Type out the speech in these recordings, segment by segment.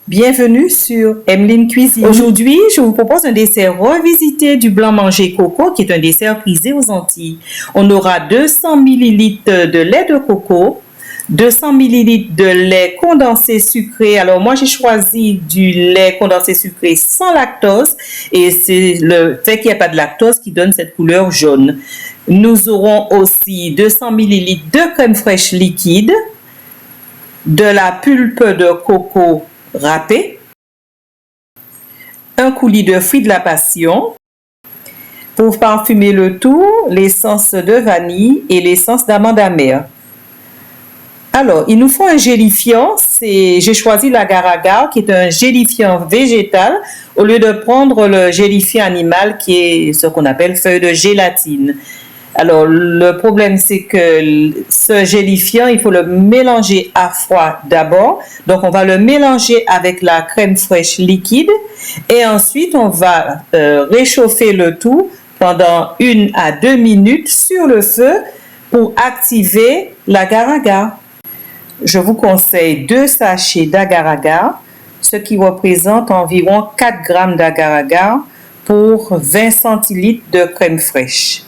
Bienvenue sur Emeline Cuisine. Aujourd'hui, je vous propose un dessert revisité du blanc manger coco qui est un dessert prisé aux Antilles. On aura 200 ml de lait de coco, 200 ml de lait condensé sucré. Alors moi, j'ai choisi du lait condensé sucré sans lactose et c'est le fait qu'il n'y a pas de lactose qui donne cette couleur jaune. Nous aurons aussi 200 ml de crème fraîche liquide, de la pulpe de coco râpé, un coulis de fruits de la passion. Pour parfumer le tout, l'essence de vanille et l'essence d'amande amère. Alors, il nous faut un gélifiant. J'ai choisi l'agar-agar qui est un gélifiant végétal au lieu de prendre le gélifiant animal qui est ce qu'on appelle feuille de gélatine. Alors, le problème, c'est que ce gélifiant, il faut le mélanger à froid d'abord. Donc, on va le mélanger avec la crème fraîche liquide et ensuite, on va réchauffer le tout pendant 1 à 2 minutes sur le feu pour activer l'agar-agar. Je vous conseille 2 sachets d'agar-agar, ce qui représente environ 4 grammes d'agar-agar pour 20 centilitres de crème fraîche.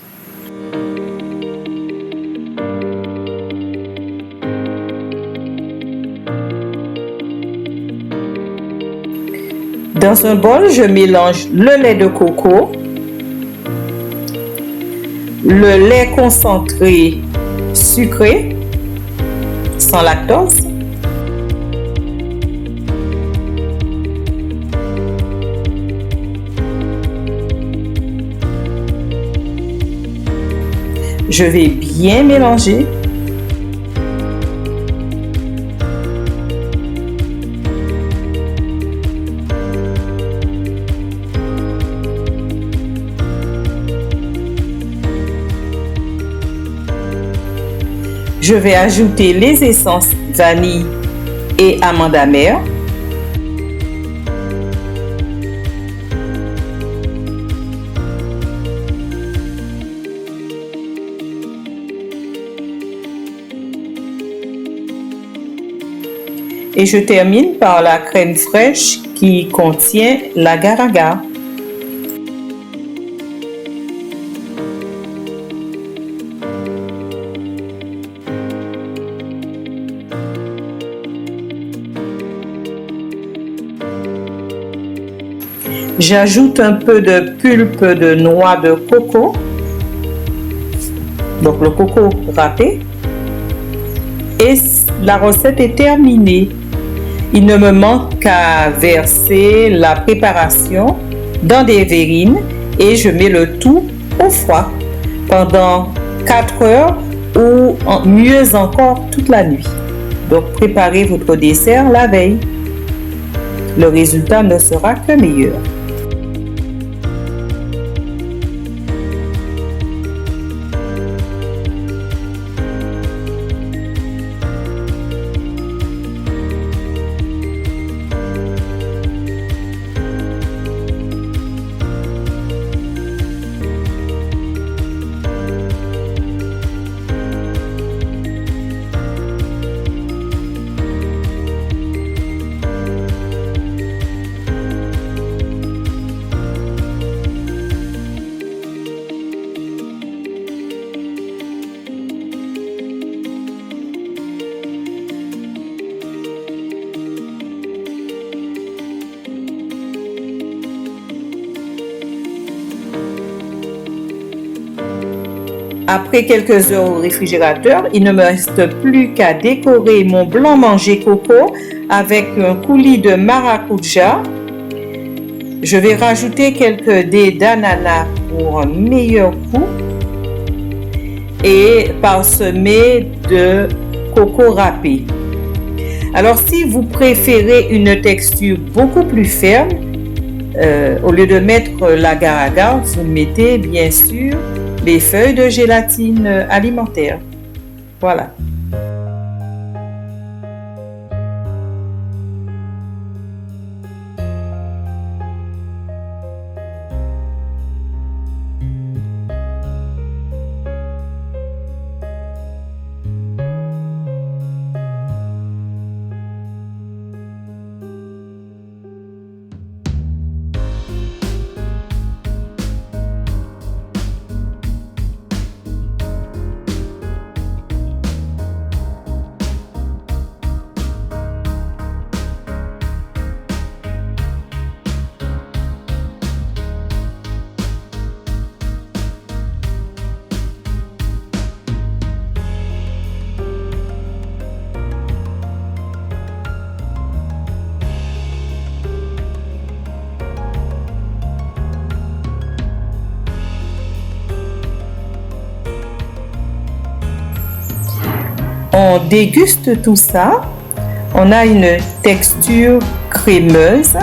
Dans un bol, je mélange le lait de coco, le lait concentré sucré, sans lactose, je vais bien mélanger. Je vais ajouter les essences vanille et amande amère. Et je termine par la crème fraîche qui contient l'agar-agar. J'ajoute un peu de pulpe de noix de coco, donc le coco râpé, et la recette est terminée. Il ne me manque qu'à verser la préparation dans des verrines et je mets le tout au froid pendant 4 heures ou mieux encore toute la nuit. Donc préparez votre dessert la veille. Le résultat ne sera que meilleur. Après quelques heures au réfrigérateur, il ne me reste plus qu'à décorer mon blanc manger coco avec un coulis de maracuja. Je vais rajouter quelques dés d'ananas pour un meilleur goût et parsemer de coco râpé. Alors si vous préférez une texture beaucoup plus ferme, au lieu de mettre l'agar-agar, vous mettez bien sûr les feuilles de gélatine alimentaire. Voilà. déguste tout ça. On a une texture crémeuse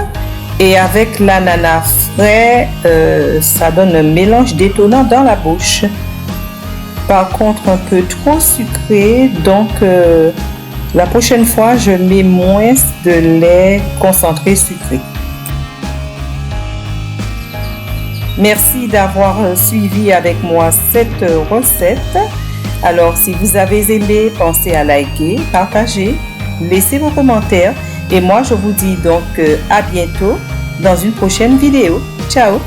et avec l'ananas frais, ça donne un mélange détonnant dans la bouche. Par contre, un peu trop sucré, donc la prochaine fois, je mets moins de lait concentré sucré. Merci d'avoir suivi avec moi cette recette. Alors, si vous avez aimé, pensez à liker, partager, laissez vos commentaires. Et moi, je vous dis donc à bientôt dans une prochaine vidéo. Ciao!